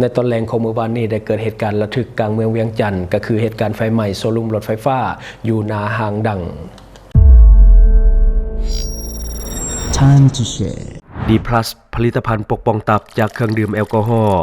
ในตอนแรงของเมื่อวานนี้ได้เกิดเหตุการณ์ระทึกกลางเมืองเวียงจันทร์ก็คือเหตุการณ์ไฟไหม้โชว์รูมรถไฟฟ้าอยู่หน้าห้างดัง Time to share D+ ผลิตภัณฑ์ปกป้องตับจากเครื่องดื่มแอลกอฮอล์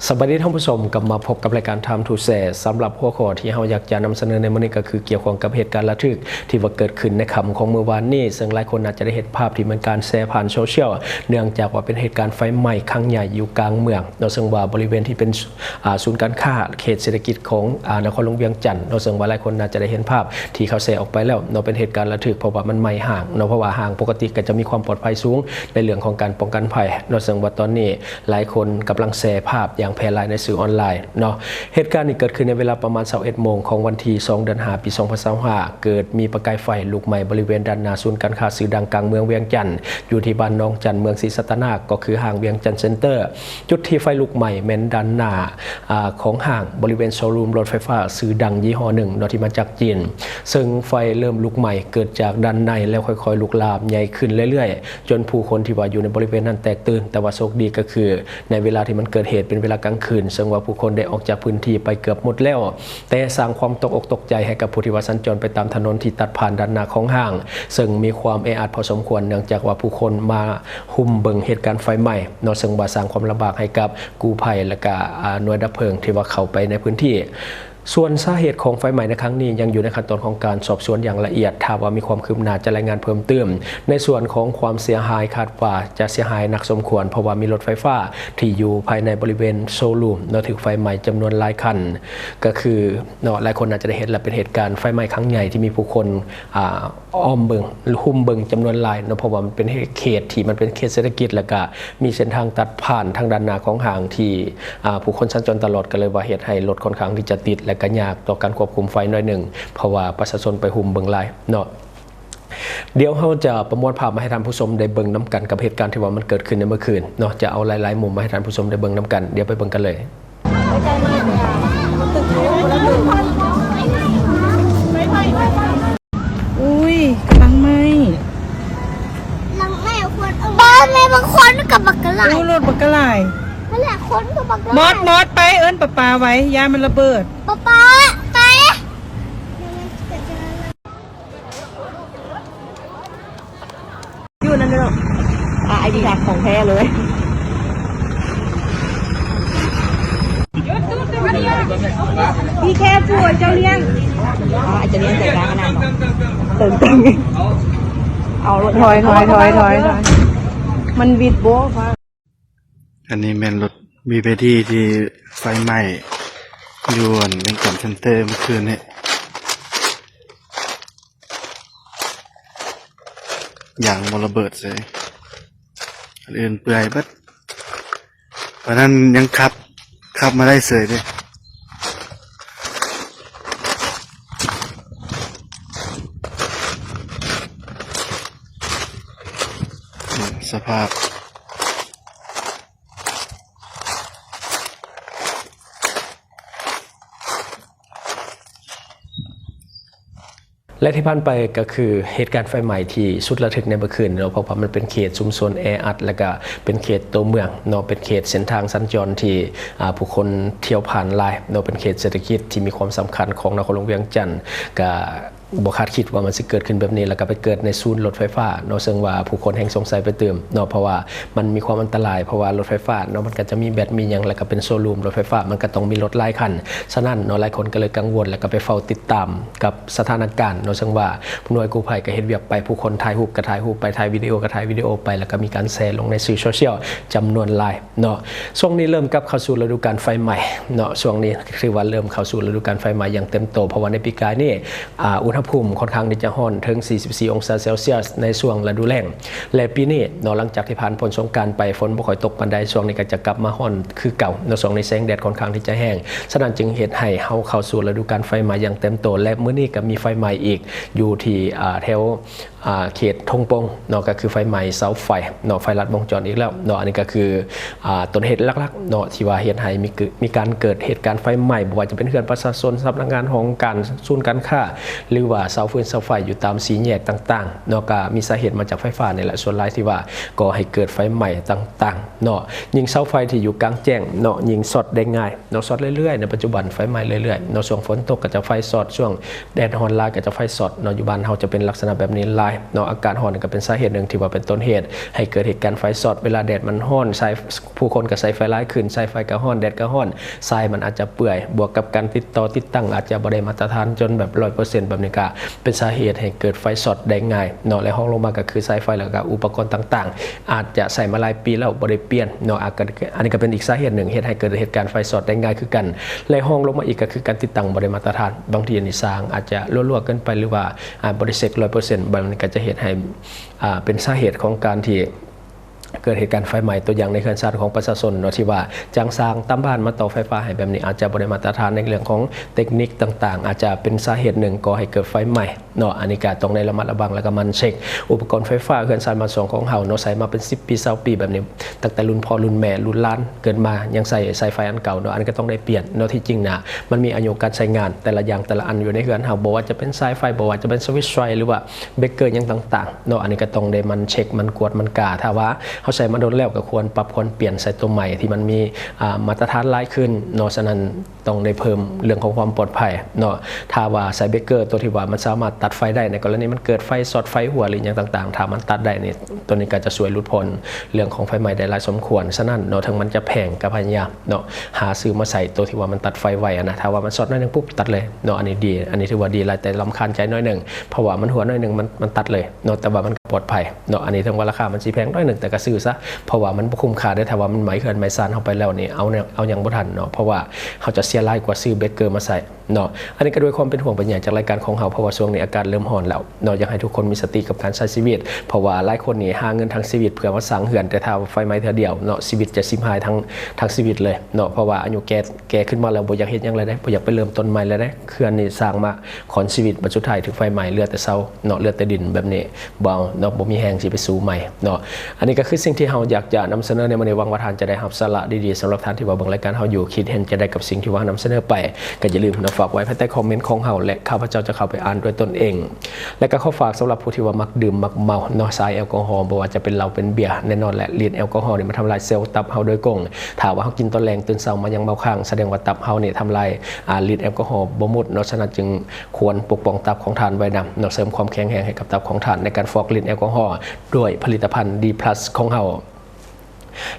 สวัสดีท่านผู้ชมกลับมาพบกับรายการ Time to Share สำหรับหัวข้อที่เราอยากจะนำเสนอในวันนี้ก็คือเกี่ยวข้องกับเหตุการณ์ระทึกที่ว่าเกิดขึ้นในค่ำของเมื่อวานนี้ซึ่งหลายคนอาจจะได้เห็นภาพที่มันการแชร์ผ่านโซเชียลเนื่องจากว่าเป็นเหตุการณ์ไฟไหม้ครั้งใหญ่อยู่กลางเมืองโดยซึ่งว่าบริเวณที่เป็นศูนย์การค้าเขตเศรษฐกิจของนครหลวงเวียงจันทร์โดยซึ่งว่าหลายคนอาจจะได้เห็นภาพที่เขาแชร์ออกไปแล้วเป็นเหตุการณ์ระทึกเพราะว่ามันไหม้ห้างเพราะว่าห้างปกติก็จะมีความปลอดภัยสูงในเรื่องของการป้องกันภัยโดยซึ่งว่าตอนนี้หลายคนกำลังแชร์ภาพอย่างแพร่หลายในสื่อออนไลน์เหตุการณ์นี้เกิดขึ้นในเวลาประมาณ21 โมงของวันที่2 เดือน5 ปี 2025เกิดมีประกายไฟลุกไหม้บริเวณด้านหน้าศูนย์การค้าชื่อดังกลางเมืองเวียงจันทร์อยู่ที่บ้านน้องจันทร์เมืองศรีสัตนาคก็คือห้างเวียงจันทร์เซ็นเตอร์จุดที่ไฟลุกไหม้แม้นด้านหน้าของห้างบริเวณโชว์รูมรถไฟฟ้าชื่อดังยี่ห้อหนึ่งที่มาจากจีนซึ่งไฟเริ่มลุกไหม้เกิดจากด้านในแล้วค่อยๆลุกลามใหญ่ขึ้นเรื่อยๆจนผู้คนที่ว่าอยู่ในบริเวณนั้นแตกตื่นแต่ว่าโชคดีก็คือในเวลาที่มันเกิดเหตุเป็นเวลากลางคืนซึ่งว่าผู้คนได้ออกจากพื้นที่ไปเกือบหมดแล้วแต่สร้างความตกอกตกใจให้กับผู้ที่ว่าสัญจรไปตามถนนที่ตัดผ่านด้านหน้าของห้างซึ่งมีความแออัดพอสมควรเนื่องจากว่าผู้คนมาหุ้มเบิ่งเหตุการณ์ไฟไหม้ซึ่งว่าสร้างความลำบากให้กับกู้ภัยและก็หน่วยดับเพลิงที่ว่าเข้าไปในพื้นที่ส่วนสาเหตุของไฟไหม้ในครั้งนี้ยังอยู่ในขั้นตอนของการสอบสวนอย่างละเอียดถ้าว่ามีความคืบหน้าจะรายงานเพิ่มเติมในส่วนของความเสียหายคาดว่าจะเสียหายหนักสมควรเพราะว่ามีรถไฟฟ้าที่อยู่ภายในบริเวณโชว์รูมถูกไฟไหม้จำนวนหลายคันก็คือหลายคนอาจจะได้เห็นและเป็นเหตุการณ์ไฟไหม้ครั้งใหญ่ที่มีผู้คนอ้อมเบิงหุ้มเบิงจำนวนหลายเพราะว่ามันเป็นเขตที่มันเป็นเขตเศรษฐกิจและก็มีเส้นทางตัดผ่านทางด้านหน้าของห้างที่ผู้คนสัญจรตลอดก็เลยว่าเหตุให้รถค่อนข้างที่จะติดและก็ยากต่อการควบคุมไฟน้อยหนึ่งเพราะว่าประชาชนไปหุ้มเบิงหลายเดี๋ยวเราจะประมวลภาพมาให้ท่านผู้ชมได้เบิ่งน้ำกันกับเหตุการณ์ที่ว่ามันเกิดขึ้นในเมื่อคืนจะเอาหลายๆมุมมาให้ท่านผู้ชมได้เบิ่งน้ำกันเดี๋ยวไปเบิ่งกันเลยอุ้ยกำลังไหมลังแม่คนบ้านแม่บางคนกับบักกะไหล รู้รถบักกะไหล นั่นแหละคนกับบักกะไหล มอดไปเอิ้นปลาไว้ยามันระเบิด ป๊าไปอยู่นั่นเลยหรอไอดีแท็กของแท้เลยพี่แค่ป่วยเจ้าเลี้ยงไอเจ้าเลี้ยงใจกลางขนาดตึงเอารถถอยมันวิดโบ้ฟ้าอันนี้เป็นรถมีเวทีที่ไฟไหม้อยู่ในกล่องเซ็นเตอร์เมื่อคืนนี้อย่างมระเบิดเลยเอื่นเปื่อยบัดเพราะนั้นยังขับมาได้เสยเลยสภาพและที่ผ่านไปก็คือเหตุการณ์ไฟไหม้ที่สุดระทึกในเมื่อคืนเพราะว่ามันเป็นเขตชุมชนแออัดและก็เป็นเขตตัวเมืองเป็นเขตเส้นทางสัญจรที่ผู้คนเที่ยวผ่านหลายเป็นเขตเศรษฐกิจที่มีความสำคัญของนครหลวงเวียงจันทร์ก็บ่คาดคิดว่ามันจะเกิดขึ้นแบบนี้แล้วก็ไปเกิดในศูนย์รถไฟฟ้าซึ่งว่าผู้คนแห่งสงสัยไปเติมเพราะว่ามันมีความอันตรายเพราะว่ารถไฟฟ้ามันก็จะมีแบตมีอย่างแล้วก็เป็นโชว์รูมรถไฟฟ้ามันก็ต้องมีรถหลายคันฉะนั้นหลายคนก็เลยกังวลแล้วก็ไปเฝ้าติดตามกับสถานการณ์ซึ่งว่าผู้หน่วยกู้ภัยก็เฮ็ดเวียกไปผู้คนถ่ายรูปก็ถ่ายรูปไปถ่ายวิดีโอก็ถ่ายวิดีโอไปแล้วก็มีการแชร์ลงในสื่อโซเชียลจำนวนหลายช่วงนี้เริ่มกลับเข้าสู่ฤดูกาลไฟใหม่ช่วงนี้คือว่าเริ่มเข้าสู่ฤดูกาลไฟใหม่อย่างเต็มโตเพราะว่าในปีกายนี้อุณหภูมิค่อนข้างที่จะร้อนถึง44 องศาเซลเซียสในช่วงฤดูแล้งและปีนี้หลังจากที่ผ่านพ้นสงกรานต์ไปฝนบ่ค่อยตกปานใดช่วงนี้ก็จะกลับมาร้อนคือเก่าช่วงนี้แสงแดดค่อนข้างที่จะแห้งฉะนั้นจึงเหตุให้เฮาเข้าสู่ฤดูกาลไฟใหม่อย่างเต็มโตและมื้อนี้ก็มีไฟใหม่อีกอยู่ที่แถว เขตทงปงเนาะก็คือไฟไหม้เสาไฟเนาะไฟลัดวงจรอีกแล้วเนาะอันนี้ก็คือต้นเหตุหลักๆเนาะที่ว่าเหตุให้มีการเกิดเหตุการณ์ไฟไหม้บ่ว่าจะเป็นเรือนประชาชนสำนักงานของการศูนย์การค้าหรือว่าเสาฟืนเสาไฟอยู่ตามสีแยกต่างๆเนาะก็มีสาเหตุมาจากไฟฟ้านี่แหละส่วนหลายที่ว่าก่อให้เกิดไฟไหม้ต่างๆเนาะยิงเสาไฟที่อยู่กลางแจ้งเนาะยิงสอดได้ง่ายเนาะสอดเรื่อยๆในปัจจุบันไฟไหม้เรื่อยๆเนาะช่วงฝนตกก็จะไฟสอดช่วงแดดร้อนลายก็จะไฟสอดเนาะอยู่บ้านเฮาจะเป็นลักษณะแบบนี้ลายเนาะอากาศร้อนก็เป็นสาเหตุหนึ่งที่ว่าเป็นต้นเหตุให้เกิดเหตุการณ์ไฟสอดเวลาแดดมันร้อนใส่ผู้คนก็ใส่ไฟร้ายขึ้นใส่ไฟก็ร้อนแดดก็ร้อนทรายมันอาจจะเปื่อยบวกกับการติดตั้งอาจจะบ่ได้มาตรฐานจนแบบ 100% แบบนี้ก็เป็นสาเหตุให้เกิดไฟสอดได้ง่ายเนาะและห้องลงมาก็คือสายไฟแล้วก็อุปกรณ์ต่างๆอาจจะใส่มาหลายปีแล้วบ่ได้เปลี่ยนเนาะอันนี้ก็เป็นอีกสาเหตุหนึ่งเหตุให้เกิดเหตุการณ์ไฟสอดได้ง่ายคือกันและห้องลงมาอีกก็คือการติดตั้งบ่ได้มาตรฐานบางทีนี่สร้างอาจจะรั่วๆเกินไปหรือว่าบ่ได้เช็ค 100% แบบนี้ก็จะเหตุให้เป็นสาเหตุของการที่เกิดเหตุการณ์ไฟไหม้ตัวอย่างในเขื่อนซาดของประชาชนเนาะที่ว่าจ้างสร้างตามบ้านมาต่อไฟฟ้าให้แบบนี้อาจจะบ่ได้มาตรฐานในเรื่องของเทคนิคต่างๆอาจจะเป็นสาเหตุหนึ่งก่อให้เกิดไฟไหม้เนาะอันนี้ก็ต้องในระมัดระวังแล้วก็มันเช็คอุปกรณ์ไฟฟ้าเขื่อนซาดมา2ของเฮาเนาะใช้มาเป็น10ปี20ปีแบบนี้ตั้งแต่รุ่นพ่อรุ่นแม่รุ่นหลานเกิดมายังใส่สายไฟอันเก่าเนาะอันนี้ก็ต้องได้เปลี่ยนเนาะที่จริงนะมันมีอายุการใช้งานแต่ละอย่างแต่ละอันอยู่ในเขื่อนเฮาบ่ว่าจะเป็นสายไฟบ่ว่าจะเป็นสวิตช์ไฟหรือว่าเบรกเกอร์อย่างต่างๆเนาะอันนี้ก็ต้องได้มันเช็คมันกวดมันกาถ้าว่าเฮาใช้มาโดนแล้วก็ควรปรับควรเปลี่ยนใส่ตัวใหม่ที่มันมีมาตรฐานหลายขึ้นเนาะฉะนั้นต้องได้เพิ่มเรื่องของความปลอดภัยเนาะถ้าว่าใส่เบรกเกอร์ตัวที่ว่ามันสามารถตัดไฟได้ในกรณีมันเกิดไฟสอดไฟหัวหรืออย่างต่างๆถ้ามันตัดได้นี่ตัวนี้ก็จะช่วยลดผลเรื่องของไฟไหม้ได้หลายสมควรฉะนั้นเนาะถึงมันจะแพงก็พยายามเนาะหาซื้อมาใส่ตัวที่ว่ามันตัดไฟไวนะถ้าว่ามันสอดน้อยนึงปุ๊บตัดเลยเนาะอันนี้ดีอันนี้ถือว่าดีหลายแต่รำคาญใจน้อยนึงเพราะว่ามันหัวน้อยนึงมันตัดเลยเนาะแต่ว่ามันก็ปลอดภัยเนาะอันนี้ถึงว่าราคามันสิแพงน้อยนึงแต่ก็ซื้อซะเพราะว่ามันบ่คุ้มค่าได้ถ้าว่ามันไหมเกินไหมซานเข้าไปแล้วนี่เอาอย่างบ่ทันเนาะเพราะว่าเขาจะเสียรายกว่าซื้อเบรกเกอร์มาใส่เนาะอันนี้ก็ด้วยความเป็นห่วงเป็นใยจากรายการของเราเพราะว่าช่วงนี้อากาศเริ่มร้อนแล้วเนาะอยากให้ทุกคนมีสติกับการใช้ชีวิตเพราะว่าหลายคนนี่หาเงินทางชีวิตเพื่อมาสร้างเรือนแต่ถ้าไฟไหม้เทื่อเดียวเนาะชีวิตจะสิ้นหายทั้งชีวิตเลยเนาะเพราะว่าอายุแก่ขึ้นมาแล้วบ่อยากเฮ็ดหยังเลยได้บ่อยากไปเริ่มต้นใหม่เลยได้เขื่อนนี่สร้างมาขอนชีวิตบัดสุดท้ายถึงไฟไหม้เหลือแต่เสาเนาะเหลือแต่ดินแบบนี้บ่เอาเนาะบ่มีแรงสิไปสู้ใหม่เนาะอันนี้ก็คือสิ่งที่เราอยากจะนำเสนอในมื้อนี้หวังว่าท่านจะได้รับสาระดีๆสำหรับท่านที่ว่าเบิ่งรายการเราอยู่คิดเห็นจะได้กับสิ่งที่ว่านำเสนอไปก็อย่าลืมนะฝากไว้ภายใต้คอมเมนต์ของเราและข้าพเจ้าจะเข้าไปอ่านด้วยตนเองและก็ขอฝากสำหรับผู้ที่ว่ามักดื่มมักเมาเนาะสายแอลกอฮอล์บ่ว่าจะเป็นเหล้าเป็นเบียร์แน่นอนแหละฤทธิ์แอลกอฮอล์นี่มันทำลายเซลล์ตับเฮาโดยกงถ้าว่าเฮากินตอนแรงตื่นเช้ามายังเมาค้างแสดงว่าตับเฮานี่ทำลายฤทธิ์แอลกอฮอล์บ่หมดเนาะฉะนั้นจึงควรปกป้องตับของท่านไว้นำเนาะเสริมความแข็งแรงให้กับตับของท่านในการฟอกฤทธิ์แอลกอฮอล์ด้วยผลิตภัณฑ์ D+ ของเฮา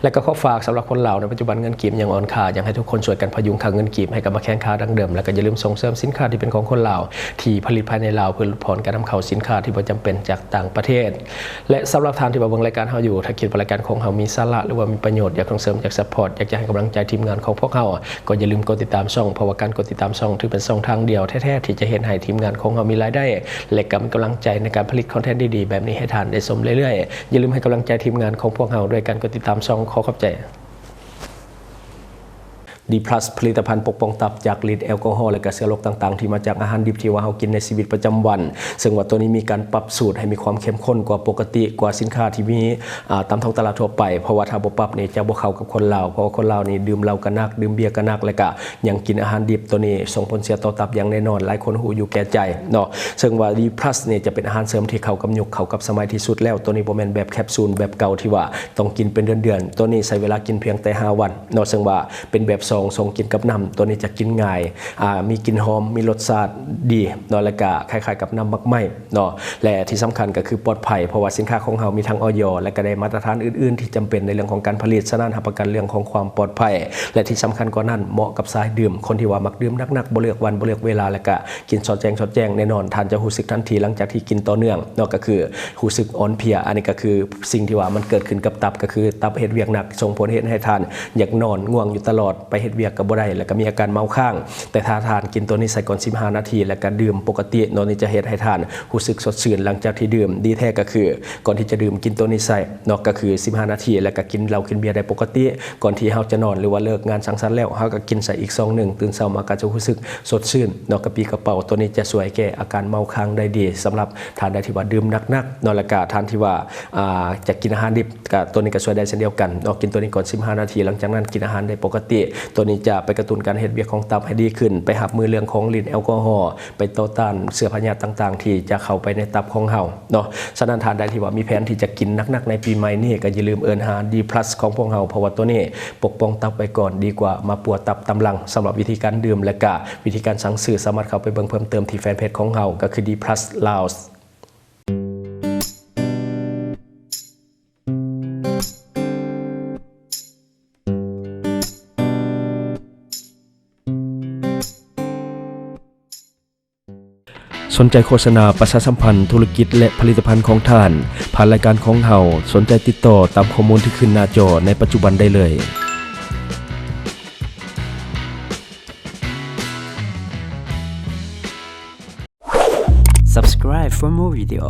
และก็ขอฝากสำหรับคนลาวในปัจจุบันเงินกีบยังอ่อนค่าอยากให้ทุกคนช่วยกันพยุงค่าเงินกีบให้กลับมาแข็งค่าดังเดิมและก็อย่าลืมส่งเสริมสินค้าที่เป็นของคนลาวที่ผลิตภายในลาวเพื่อลดผ่อนการนำเข้าสินค้าที่บ่จำเป็นจากต่างประเทศและสำหรับท่านที่มาเบิ่งรายการเฮาอยู่ถ้าคิดว่ารายการของเฮามีสาระหรือว่ามีประโยชน์อยากส่งเสริมอยากซัพพอร์ตอยากจะให้กำลังใจทีมงานของพวกเฮาก็อย่าลืมกดติดตามช่องเพราะว่าการกดติดตามช่องถือเป็นช่องทางเดียวแท้ๆที่จะเห็นให้ทีมงานของเฮามีรายได้และก็มีกำลังใจในการผลิตคอนเทนต์ดีๆแบบนี้ให้ท่านได้ชมเรื่อยๆอย่าลืมให้กำลังใจทีมงานของพวกเฮาด้วยการกดติดตามช่องขอบใจD+ ผลิตภัณฑ์ปกป้องตับจากฤทธิ์แอลกอฮอล์และก็เชื้อโรคต่างๆที่มาจากอาหารดิบที่ว่าเรากินในชีวิตประจำวันซึ่งว่าตัวนี้มีการปรับสูตรให้มีความเข้มข้นกว่าปกติกว่าสินค้าที่มีตามท้องตลาดทั่วไปเพราะว่าถ้าบ่ปรับนี่จะบ่เข้ากับคนลาวเพราะว่าคนลาวนี่ดื่มเหล้ากันนักดื่มเบียร์กันนักแล้วก็ยังกินอาหารดิบตัวนี้ส่งผลเสียต่อตับอย่างแน่นอนหลายคนหูอยู่แก่ใจเนาะซึ่งว่า D+ นี่จะเป็นอาหารเสริมที่เข้ากับยุคเข้ากับสมัยที่สุดแล้วตัวนี้บ่แม่นแบบแคปซูลแบบเก่าที่ว่าต้องกินเป็นเดือนๆตัวนี้ใช้เวลากินเพียงแต่5วันเนาะซึ่งว่าเป็นแบบซองส่งกินกับตัวนี้จะกินง่ายมีกลิ่นหอมมีรสชาติดีเนาะแล้วก็คล้ายๆกับน้ำมักไหม้เนาะและที่สำคัญก็คือปลอดภัยเพราะว่าสินค้าของเรามีทั้งอย.และก็ได้มาตรฐานอื่นๆที่จำเป็นในเรื่องของการผลิตฉะนั้นรับประกันเรื่องของความปลอดภัยและที่สำคัญกว่านั้นเหมาะกับสายดื่มคนที่ว่ามักดื่มนักๆบ่เลือกวันบ่เลือกเวลาแล้วก็กินสอดแจ้งแน่นอนท่านจะรู้สึกทันทีหลังจากที่กินต่อเนื่องเนาะก็คือรู้สึกอ่อนเพลียอันนี้ก็คือสิ่งที่ว่ามันเกิดขึ้นกับตับก็คือตับเฮ็ดเวียกหนักส่งผลเฮ็ดให้ท่านอยากนอนง่วงอยู่ตลอดไปเฮ็ด ฮ็ดเวียกก็บ่ได้แล้วก็มีอาการเมาค้างแต่ถ้าทานกินตัวนี้ใส่ก่อน15นาทีแล้วก็ดื่มปกติเนาะนี่จะเฮ็ดให้ทานรู้สึกสดชื่นหลังจากที่ดื่มดีแท้ก็คือก่อนที่จะดื่มกินตัวนี้ใส่เนาะก็คือ15นาทีแล้วก็กินเหล้ากินเบียร์ได้ปกติก่อนที่เฮาจะนอนหรือว่าเลิกงานสังสรรค์แล้วเฮาก็กินใส่อีกซองหนึ่งตื่นเช้ามาก็จะรู้สึกสดชื่นเนาะกระปรี้กระเป๋าตัวนี้จะช่วยแก้อาการเมาค้างได้ดีสำหรับทานได้ที่ว่าดื่มหนักๆเนาะแล้วก็ทานที่ว่าจะกินอาหารดิบก็ตัวนี้ก็ช่วยได้เช่นเดียวกันเนาะกินตัวนี้ก่อน15นาทีหลังจากนั้นกินอาหารได้ปกติตัวนี้จะไปกระตุ้นการเฮ็ดเวียกของตับให้ดีขึ้นไปหับมือเรื่องของลิ้นแอลกอฮอล์ไปต่อต้านเชื้อพยาธิต่างๆที่จะเข้าไปในตับของเฮาเนาะฉะนั้นทานได้ที่ว่ามีแผนที่จะกินหนักๆในปีใหม่นี้ก็อย่าลืมเอิ้นหา D+ ของพวกเฮาเพราะว่าตัวนี้ปกป้องตับไว้ก่อนดีกว่ามาปวดตับตำลังสำหรับวิธีการดื่มและก็วิธีการสั่งซื้อสามารถเข้าไปเบิ่งเพิ่มเติมที่แฟนเพจของเฮาก็คือ D+ Laosสนใจโฆษณาประชาสัมพันธ์ธุรกิจและผลิตภัณฑ์ของท่านผ่านรายการของเฮาสนใจติดต่อตามข้อมูลที่ขึ้นหน้าจอในปัจจุบันได้เลย Subscribe for more video.